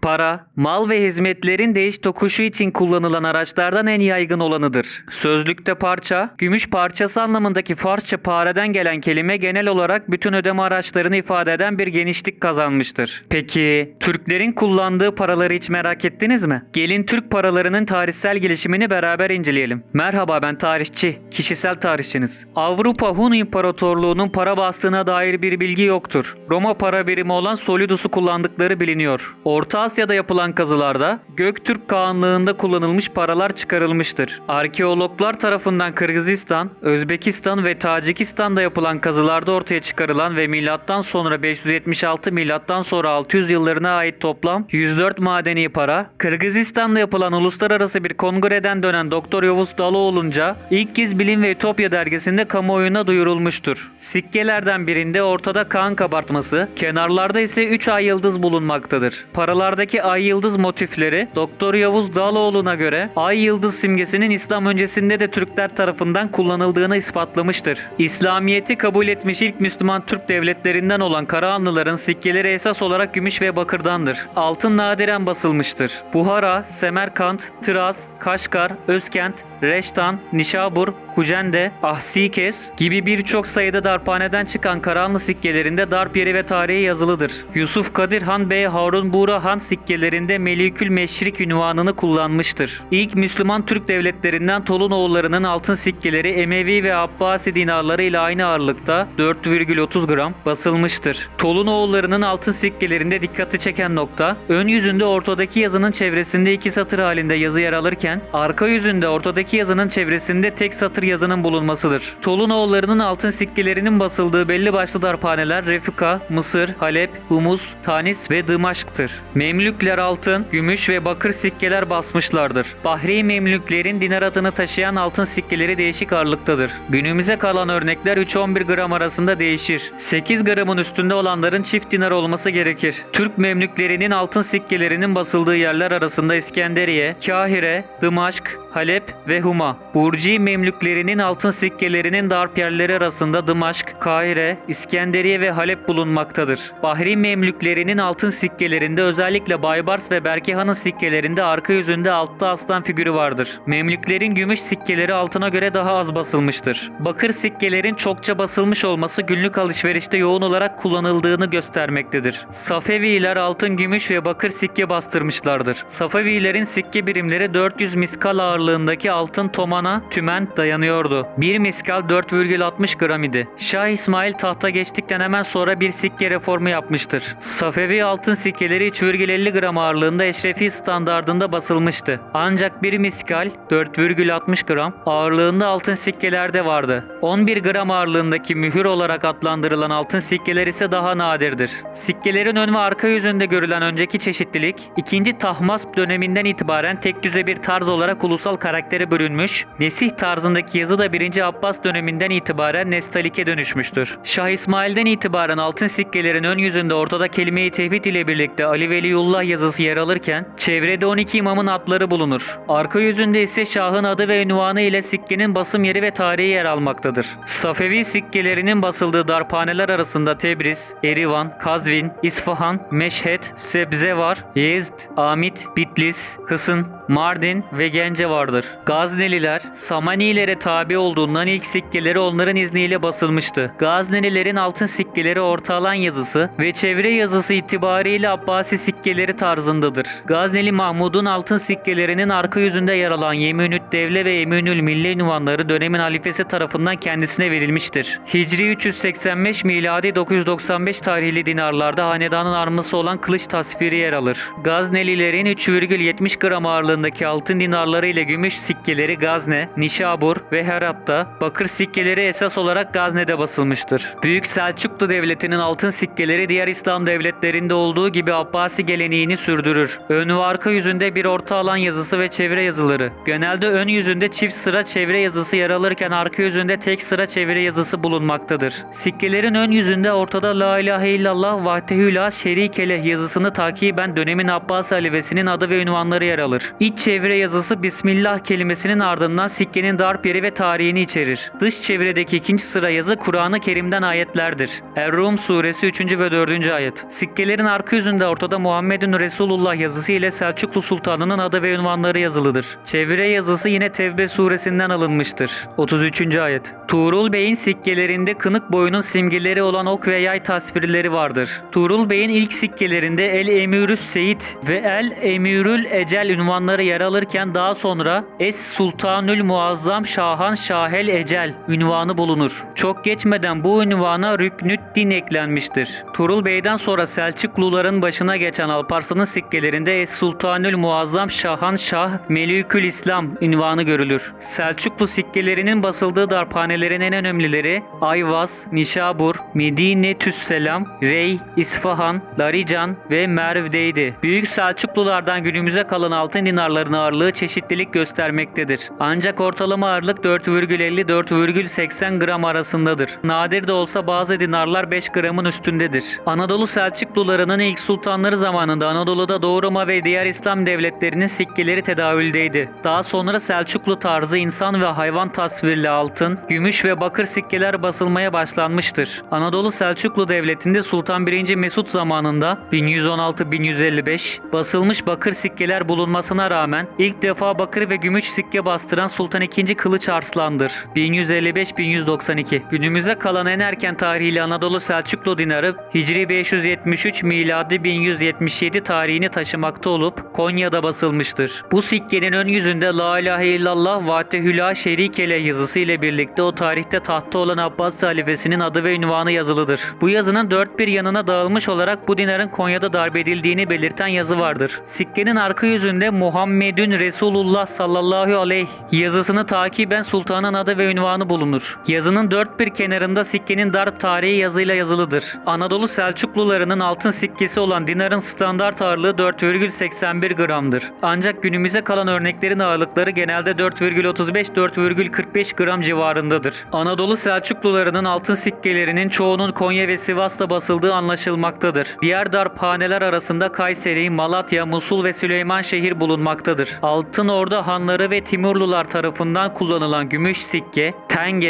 Para, mal ve hizmetlerin değiş tokuşu için kullanılan araçlardan en yaygın olanıdır. Sözlükte parça, gümüş parçası anlamındaki Farsça pareden gelen kelime genel olarak bütün ödeme araçlarını ifade eden bir genişlik kazanmıştır. Peki, Türklerin kullandığı paraları hiç merak ettiniz mi? Gelin Türk paralarının tarihsel gelişimini beraber inceleyelim. Merhaba, ben tarihçi, kişisel tarihçiniz. Avrupa Hun İmparatorluğu'nun para bastığına dair bir bilgi yoktur. Roma para birimi olan solidus'u kullandıkları biliniyor. Orta Asya'da yapılan kazılarda Göktürk Kağanlığı'nda kullanılmış paralar çıkarılmıştır. Arkeologlar tarafından Kırgızistan, Özbekistan ve Tacikistan'da yapılan kazılarda ortaya çıkarılan ve milattan sonra 576 milattan sonra 600 yıllarına ait toplam 104 madeni para, Kırgızistan'da yapılan uluslararası bir kongreden dönen Doktor Yavuz Daloğlu'nca ilk kez Bilim ve Ütopya dergisinde kamuoyuna duyurulmuştur. Sikkelerden birinde ortada kan kabartması, kenarlarda ise 3 ay yıldız bulunmaktadır. Paralardaki ay yıldız motifleri Doktor Yavuz Daloğlu'na göre ay yıldız simgesinin İslam öncesinde de Türkler tarafından kullanıldığını ispatlamıştır. İslamiyet'i kabul etmiş ilk Müslüman Türk devletlerinden olan Karahanlıların sikkeleri esas olarak gümüş ve bakırdandır. Altın nadiren basılmıştır. Buhara, Semerkant, Tıraz, Kaşgar, Özkent, Reştan, Nişabur, Kucende, Ahsikes gibi birçok sayıda darphaneden çıkan Karahanlı sikkelerinde darp yeri ve tarihi yazılıdır. Yusuf Kadir Han Bey Harun Buğra Han sikkelerinde Melikül Meşrik ünvanını kullanmıştır. İlk Müslüman Türk devletlerinden Tolunoğullarının altın sikkeleri Emevi ve Abbasi dinarları ile aynı ağırlıkta 4,30 gram basılmıştır. Tolunoğullarının altın sikkelerinde dikkati çeken nokta, ön yüzünde ortadaki yazının çevresinde iki satır halinde yazı yer alırken, arka yüzünde ortadaki yazının çevresinde tek satır yazının bulunmasıdır. Tolunoğullarının altın sikkelerinin basıldığı belli başlı darphaneler Refika, Mısır, Halep, Humus, Tanis ve Dımaşk'tır. Memlükler altın, gümüş ve bakır sikkeler basmışlardır. Bahri Memlüklerin dinar adını taşıyan altın sikkeleri değişik ağırlıktadır. Günümüze kalan örnekler 3-11 gram arasında değişir. 8 gramın üstünde olanların çift dinar olması gerekir. Türk Memlüklerinin altın sikkelerinin basıldığı yerler arasında İskenderiye, Kahire, Dımaşk, Halep ve Huma. Burci Memlüklerinin altın sikkelerinin darp yerleri arasında Dımaşk, Kahire, İskenderiye ve Halep bulunmaktadır. Bahri Memlüklerinin altın sikkelerinde özellikle Baybars ve Berkehan'ın sikkelerinde arka yüzünde altta aslan figürü vardır. Memlüklerin gümüş sikkeleri altına göre daha az basılmıştır. Bakır sikkelerin çokça basılmış olması günlük alışverişte yoğun olarak kullanıldığını göstermektedir. Safeviler altın, gümüş ve bakır sikke bastırmışlardır. Safevilerin sikke birimleri 400 miskal ağırlığındaki altın tomana tümen dayanıyordu. Bir miskal 4,60 gram idi. Şah İsmail tahta geçtikten hemen sonra bir sikke reformu yapmıştır. Safevi altın sikkeleri 3,50 gram ağırlığında Eşrefi standardında basılmıştı. Ancak bir miskal 4,60 gram ağırlığında altın sikkelerde vardı. 11 gram ağırlığındaki mühür olarak adlandırılan altın sikkeler ise daha nadirdir. Sikkelerin ön ve arka yüzünde görülen önceki çeşitlilik, 2. Tahmasp döneminden itibaren tek düze bir tarz olarak ulusal karaktere bürünmüş, Nesih tarzındaki yazı da 1. Abbas döneminden itibaren Nestalike dönüşmüştür. Şah İsmail'den itibaren altın sikkelerin ön yüzünde ortada kelime-i tevhid ile birlikte Ali Veliyullah yazısı yer alırken, çevrede 12 imamın adları bulunur. Arka yüzünde ise Şah'ın adı ve ünvanı ile sikkenin basım yeri ve tarihi yer almaktadır. Safevi sikkelerinin basıldığı darphaneler arasında Tebriz, Erivan, Kazvin, İsfahan, Meşhed, Sebzevar, Yezd, Amit, Bitlis, Hısın, Mardin ve Gence vardır. Gazneliler, Samanilere tabi olduğundan ilk sikkeleri onların izniyle basılmıştı. Gaznelilerin altın sikkeleri ortaalan yazısı ve çevre yazısı itibariyle Abbasi sikkeleri tarzındadır. Gazneli Mahmud'un altın sikkelerinin arka yüzünde yer alan Yeminü't Devle ve Eminül Mille ünvanları dönemin halifesi tarafından kendisine verilmiştir. Hicri 385 miladi 995 tarihli dinarlarda hanedanın arması olan kılıç tasviri yer alır. Gaznelilerin 3,70 gram ağırlığındaki altın dinarları ile gümüş sikkeleri Gazne, Nişabur ve Herat'ta, bakır sikkeleri esas olarak Gazne'de basılmıştır. Büyük Selçuklu Devleti'nin altın sikkeleri diğer İslam devletlerinde olduğu gibi Abbasi geleneğini sürdürür. Ön ve arka yüzünde bir orta alan yazısı ve çevre yazıları. Genelde ön yüzünde çift sıra çevre yazısı yer alırken arka yüzünde tek sıra çevre yazısı bulunmaktadır. Sikkelerin ön yüzünde ortada La ilahe illallah vahdehü la şerike leh yazısını takiben dönemin Abbasi halifesinin adı ve ünvanları yer alır. İç çevre yazısı Bismillah kelimesinin ardından sikkenin darp yeri ve tarihini içerir. Dış çevredeki ikinci sıra yazı Kur'an-ı Kerim'den ayetlerdir. Er-Rum suresi 3. ve 4. ayet. Sikkelerin arka yüzünde ortada Muhammedun Resulullah yazısı ile Selçuklu Sultanı'nın adı ve ünvanları yazılıdır. Çevre yazısı yine Tevbe suresinden alınmıştır. 33. ayet. Tuğrul Bey'in sikkelerinde kınık boyunun simgeleri olan ok ve yay tasvirleri vardır. Tuğrul Bey'in ilk sikkelerinde El Emirüs Seyit ve El Emirül Ecel ünvanları yer alırken daha sonra Es Sultanül Muazzam Şahan Şahel Ecel ünvanı bulunur. Çok geçmeden bu ünvana Rüknüddin eklenmiştir. Tuğrul Bey'den sonra Selçukluların başına geçen Alparslan'ın sikkelerinde Es Sultanül Muazzam Şahan Şah Melikül İslam ünvanı görülür. Selçuklu sikkelerinin basıldığı darphanelerin en önemlileri Ayvaz, Nişabur, Medine-tüsselam, Rey, İsfahan, Larican ve Merv'deydi. Büyük Selçuklulardan günümüze kalan altın dinarların ağırlığı çeşitlilik göstermektedir. Ancak ortalama ağırlık 4,50-4,80 gram arasındadır. Nadir de olsa bazı dinarlar 5 gramın üstündedir. Anadolu Selçuklularının ilk sultanları zamanında Anadolu'da Doğu Roma ve diğer İslam devletlerinin sikkeleri tedavüldeydi. Daha sonra Selçuklu tarzı insan ve hayvan tasvirli altın, gümüş ve bakır sikkeler basılmaya başlanmıştır. Anadolu Selçuklu Devleti'nde Sultan 1. Mesut zamanında 1116-1155 basılmış bakır sikkeler bulunmasına rağmen ilk defa bakır ve gümüş sikke bastıran Sultan II. Kılıç Arslan'dır. 1155-1192. Günümüze kalan en erken tarihli Anadolu Selçuklu dinarı Hicri 573 miladi 1177 tarihini taşımakta olup Konya'da basılmıştır. Bu sikkenin ön yüzünde La ilahe illallah vahdehü şerikele yazısı ile birlikte o tarihte tahtta olan Abbas halifesinin adı ve ünvanı yazılıdır. Bu yazının dört bir yanına dağılmış olarak bu dinarın Konya'da darp edildiğini belirten yazı vardır. Sikkenin arka yüzünde Muhammedun Resulullah sallallahu aleyh yazısını takiben sultanın adı ve ünvanı bulunur. Yazının dört bir kenarında sikkenin darp tarihi yazıyla yazılıdır. Anadolu Selçuklularının altın sikkesi olan dinarın standart ağırlığı 4,81 gramdır. Ancak günümüze kalan örneklerin ağırlıkları genelde 4,35-4,45 gram civarındadır. Anadolu Selçuklularının altın sikkelerinin çoğunun Konya ve Sivas'ta basıldığı anlaşılmaktadır. Diğer darphaneler arasında Kayseri, Malatya, Musul ve Süleymanşehir bulunmaktadır. Altın Ordu Hanları ve Timurlular tarafından kullanılan gümüş sikke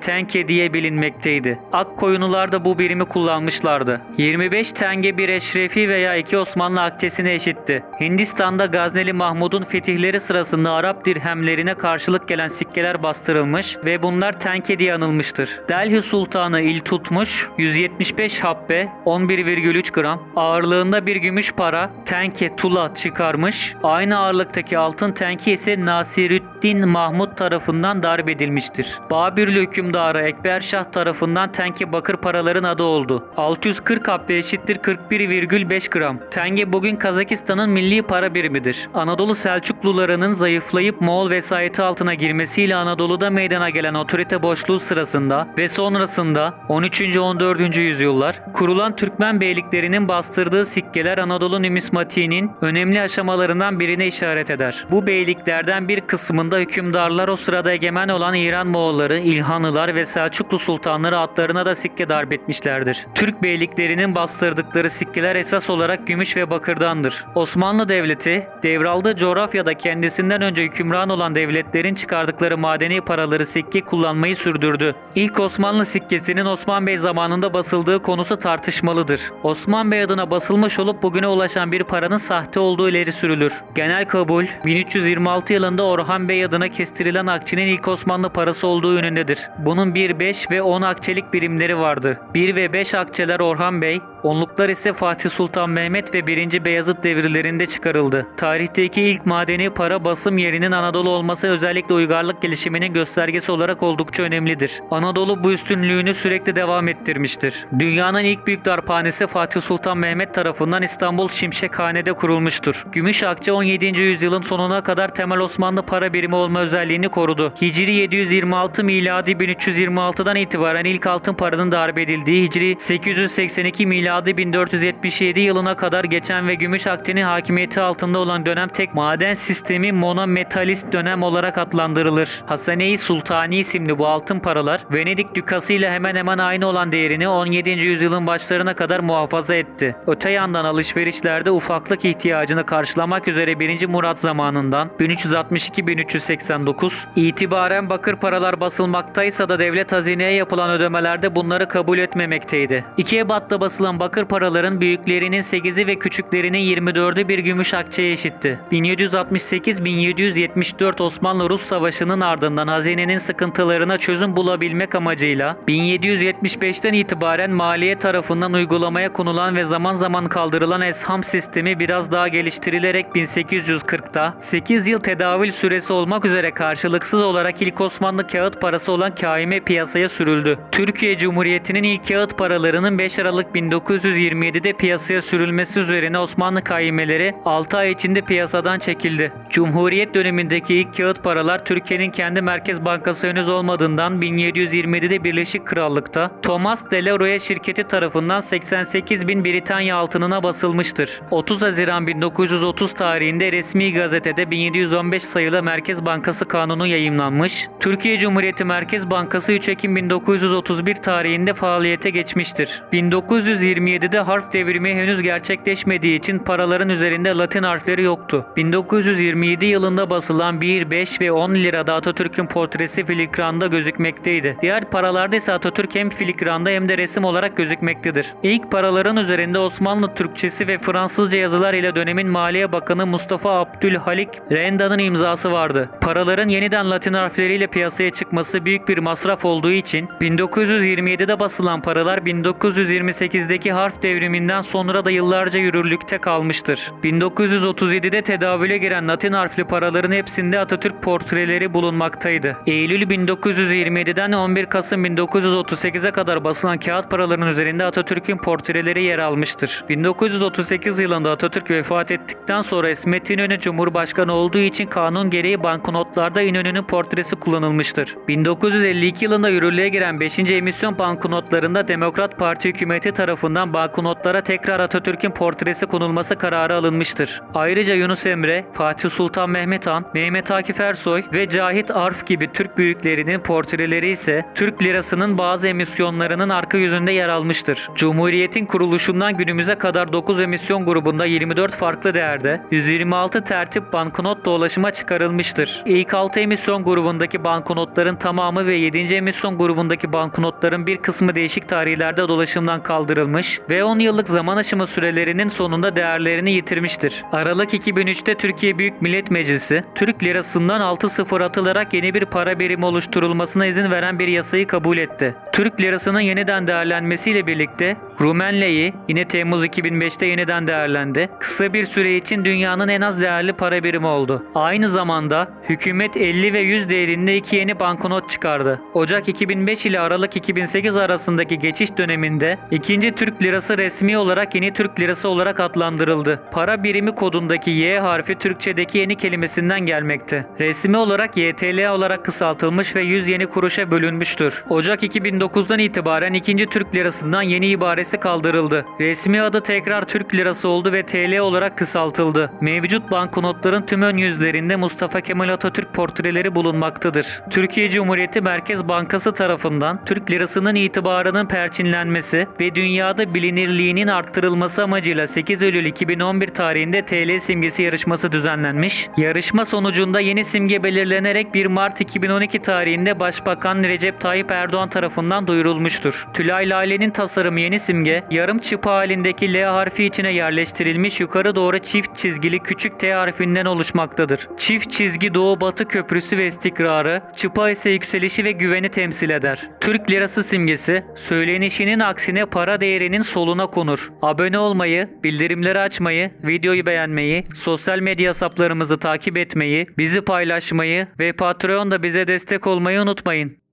tenke diye bilinmekteydi. Akkoyunlular da bu birimi kullanmışlardı. 25 tenge bir eşrefi veya 2 Osmanlı akçesine eşitti. Hindistan'da Gazneli Mahmud'un fetihleri sırasında Arap dirhemlerine karşılık gelen sikkeler bastırılmış ve bunlar tenke diye anılmıştır. Delhi Sultanı İltutmuş 175 habbe 11,3 gram ağırlığında bir gümüş para tenke tula çıkarmış. Aynı ağırlıktaki altın tenke ise Nasirüddin Mahmud tarafından darp edilmiştir. Babürlü hükümdarı Ekberşah tarafından tenke bakır paraların adı oldu. 640 habbe eşittir 41,5 gram. Tenge bugün Kazakistan'ın milli para birimidir. Anadolu Selçuklularının zayıflayıp Moğol vesayeti altına girmesiyle Anadolu'da meydana gelen otorite boşluğu sırasında ve sonrasında 13. 14. yüzyıllar kurulan Türkmen beyliklerinin bastırdığı sikkeler Anadolu nümismatiğinin önemli aşamalarından birine işaret eder. Bu beyliklerden bir kısmında hükümdarlar o sırada egemen olan İran Moğolları, İlhanlılar ve Selçuklu sultanları atlarına da sikke darp etmişlerdir. Türk beyliklerinin bastırdıkları sikkeler esas olarak gümüş ve bakırdandır. Osmanlı Devleti devraldığı coğrafyada kendisinden önce hükümran olan devletlerin çıkardıkları madeni paraları sikke kullanmayı sürdürdü. İlk Osmanlı sikkesinin Osman Bey zamanında basıldığı konusu tartışmalıdır. Osman Bey adına basılmış olup bugüne ulaşan bir paranın sahte olduğu ileri sürülür. Genel kabul 1326 yılında Orhan Bey adına kestirilen akçenin ilk Osmanlı parası olduğu yönündedir. Bunun 1, 5 ve 10 akçelik birimleri vardı. 1 ve 5 akçeler Orhan Bey, onluklar ise Fatih Sultan Mehmet ve 1. Beyazıt devirlerinde çıkarıldı. Tarihteki ilk madeni para basım yerinin Anadolu olması özellikle uygarlık gelişiminin göstergesi olarak oldukça önemlidir. Anadolu bu üstünlüğünü sürekli devam ettirmiştir. Dünyanın ilk büyük darphanesi Fatih Sultan Mehmet tarafından İstanbul Şimşekhane'de kurulmuştur. Gümüş akçe 17. yüzyılın sonuna kadar temel Osmanlı para birimi olma özelliğini korudu. Hicri 726 miladi 1326'dan itibaren ilk altın paranın darp edildiği, Hicri 882 miladi miladi 1477 yılına kadar geçen ve gümüş akdinin hakimiyeti altında olan dönem tek maden sistemi monometalist dönem olarak adlandırılır. Hasene-i Sultani isimli bu altın paralar Venedik Dükası ile hemen hemen aynı olan değerini 17. yüzyılın başlarına kadar muhafaza etti. Öte yandan alışverişlerde ufaklık ihtiyacını karşılamak üzere 1. Murat zamanından 1362-1389 itibaren bakır paralar basılmaktaysa da devlet hazineye yapılan ödemelerde bunları kabul etmemekteydi. 2 ebatta basılan bakır paraların büyüklerinin 8'i ve küçüklerinin 24'ü bir gümüş akçeye eşitti. 1768-1774 Osmanlı-Rus Savaşı'nın ardından hazinenin sıkıntılarına çözüm bulabilmek amacıyla 1775'ten itibaren maliye tarafından uygulamaya konulan ve zaman zaman kaldırılan esham sistemi biraz daha geliştirilerek 1840'ta 8 yıl tedavül süresi olmak üzere karşılıksız olarak ilk Osmanlı kağıt parası olan kaime piyasaya sürüldü. Türkiye Cumhuriyeti'nin ilk kağıt paralarının 5 Aralık 1927'de piyasaya sürülmesi üzerine Osmanlı kaimeleri 6 ay içinde piyasadan çekildi. Cumhuriyet dönemindeki ilk kağıt paralar Türkiye'nin kendi merkez bankası henüz olmadığından 1727'de Birleşik Krallık'ta Thomas de la Rue şirketi tarafından 88.000 Britanya altınına basılmıştır. 30 Haziran 1930 tarihinde resmi gazetede 1715 sayılı Merkez Bankası Kanunu yayımlanmış. Türkiye Cumhuriyeti Merkez Bankası 3 Ekim 1931 tarihinde faaliyete geçmiştir. 1927'de harf devrimi henüz gerçekleşmediği için paraların üzerinde Latin harfleri yoktu. 1927 yılında basılan 1, 5 ve 10 lirada Atatürk'ün portresi filigranda gözükmekteydi. Diğer paralarda ise Atatürk hem filigranda hem de resim olarak gözükmektedir. İlk paraların üzerinde Osmanlı Türkçesi ve Fransızca yazılar ile dönemin Maliye Bakanı Mustafa Abdülhalik Renda'nın imzası vardı. Paraların yeniden Latin harfleriyle piyasaya çıkması büyük bir masraf olduğu için 1927'de basılan paralar 1928'deki harf devriminden sonra da yıllarca yürürlükte kalmıştır. 1937'de tedavüle giren Latin harfli paraların hepsinde Atatürk portreleri bulunmaktaydı. Eylül 1927'den 11 Kasım 1938'e kadar basılan kağıt paraların üzerinde Atatürk'ün portreleri yer almıştır. 1938 yılında Atatürk vefat ettikten sonra İsmet İnönü Cumhurbaşkanı olduğu için kanun gereği banknotlarda İnönü'nün portresi kullanılmıştır. 1952 yılında yürürlüğe giren 5. emisyon banknotlarında Demokrat Parti hükümeti tarafından banknotlara tekrar Atatürk'ün portresi konulması kararı alınmıştır. Ayrıca Yunus Emre, Fatih Sultan Mehmet Han, Mehmet Akif Ersoy ve Cahit Arf gibi Türk büyüklerinin portreleri ise Türk lirasının bazı emisyonlarının arka yüzünde yer almıştır. Cumhuriyetin kuruluşundan günümüze kadar 9 emisyon grubunda 24 farklı değerde 126 tertip banknot dolaşıma çıkarılmıştır. İlk 6 emisyon grubundaki banknotların tamamı ve 7. emisyon grubundaki banknotların bir kısmı değişik tarihlerde dolaşımdan kaldırılmış ve 10 yıllık zaman aşımı sürelerinin sonunda değerlerini yitirmiştir. Aralık 2003'te Türkiye Büyük Millet Meclisi, Türk lirasından 6 sıfır atılarak yeni bir para birimi oluşturulmasına izin veren bir yasayı kabul etti. Türk lirasının yeniden değerlenmesiyle birlikte Rumen lei yine Temmuz 2005'te yeniden değerlendi. Kısa bir süre için dünyanın en az değerli para birimi oldu. Aynı zamanda hükümet 50 ve 100 değerinde 2 yeni banknot çıkardı. Ocak 2005 ile Aralık 2008 arasındaki geçiş döneminde ikinci Türk lirası resmi olarak yeni Türk lirası olarak adlandırıldı. Para birimi kodundaki Y harfi Türkçedeki yeni kelimesinden gelmekte. Resmi olarak YTL olarak kısaltılmış ve 100 yeni kuruşa bölünmüştür. Ocak 2009'dan itibaren ikinci Türk lirasından yeni ibaresi kaldırıldı. Resmi adı tekrar Türk lirası oldu ve TL olarak kısaltıldı. Mevcut banknotların tüm ön yüzlerinde Mustafa Kemal Atatürk portreleri bulunmaktadır. Türkiye Cumhuriyeti Merkez Bankası tarafından Türk lirasının itibarının perçinlenmesi ve dünyada bilinirliğinin arttırılması amacıyla 8 Eylül 2011 tarihinde TL simgesi yarışması düzenlenmiş. Yarışma sonucunda yeni simge belirlenerek 1 Mart 2012 tarihinde Başbakan Recep Tayyip Erdoğan tarafından duyurulmuştur. Tülay Lale'nin tasarımı yeni simge, yarım çıpa halindeki L harfi içine yerleştirilmiş yukarı doğru çift çizgili küçük T harfinden oluşmaktadır. Çift çizgi doğu-batı köprüsü ve istikrarı, çıpa ise yükselişi ve güveni temsil eder. Türk lirası simgesi, söylenişinin aksine para değerinin soluna konur. Abone olmayı, bildirimleri açmayı, videoyu beğenmeyi, sosyal medya hesaplarımızı takip etmeyi, bizi paylaşmayı ve Patreon'da bize destek olmayı unutmayın.